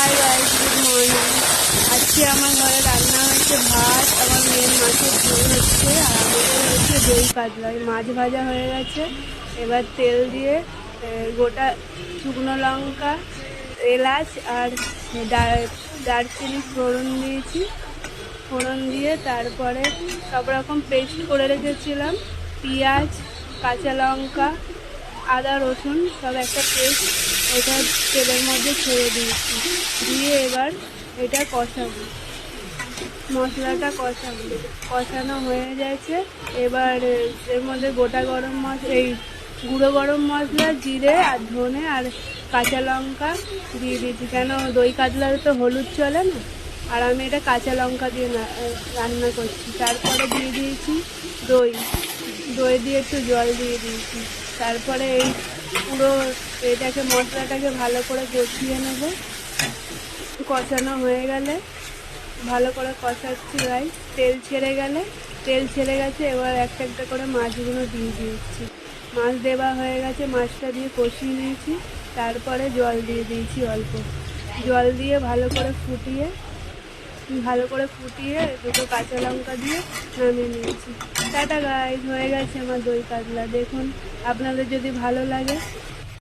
Hi guys, good morning. আজকে আমার ঘরে রান্না হয়েছে ভাত, আমার মেয়ের মাছের ঝোল হচ্ছে, আর আমাদের হচ্ছে দই কাতলা। মাছ ভাজা হয়ে গেছে। এবার তেল দিয়ে গোটা শুকনো লঙ্কা, এলাচ আর দারচিনি ফোড়ন দিয়েছি। ফোড়ন দিয়ে তারপরে সব রকম পেস্ট করে রেখেছিলাম, পেঁয়াজ, কাঁচা লঙ্কা, আদা রসুন সব একটা পেস্ট, এটা তেলের মধ্যে ছেড়ে দিয়েছি। দিয়ে এবার এটা কষাবো, মশলাটা কষানো হয়ে গেছে। এবার এর মধ্যে গোটা গরম মশলা, এই গুঁড়ো গরম মশলা, জিরে আর ধনে আর কাঁচা লঙ্কা দিয়ে দিয়েছি, কেন দই কাতলাতে তো হলুদ চলে না, আর আমি এটা কাঁচা লঙ্কা দিয়ে রান্না করছি। তারপরে দিয়ে দিয়েছি দই, দই দিয়ে একটু জল দিয়ে দিয়েছি। তারপরে এই পুরো এটাকে, মশলাটাকে ভালো করে কষিয়ে নেব। কষানো হয়ে গেলে, ভালো করে কষাচ্ছি গাইস, তেল ছেড়ে গেছে। এবার একটা একটা করে মাছগুলো দিয়ে দিয়েছি। মাছ দেওয়া হয়ে গেছে, মাছটা দিয়ে কষিয়ে নিয়েছি। তারপরে জল দিয়ে দিয়েছি অল্প, জল দিয়ে ভালো করে ফুটিয়ে দুটো কাঁচা লঙ্কা দিয়ে নামিয়ে নিয়েছি। টাটা গাইস, হয়ে গেছে আমার দই কাতলা। দেখুন, আপনাদের যদি ভালো লাগে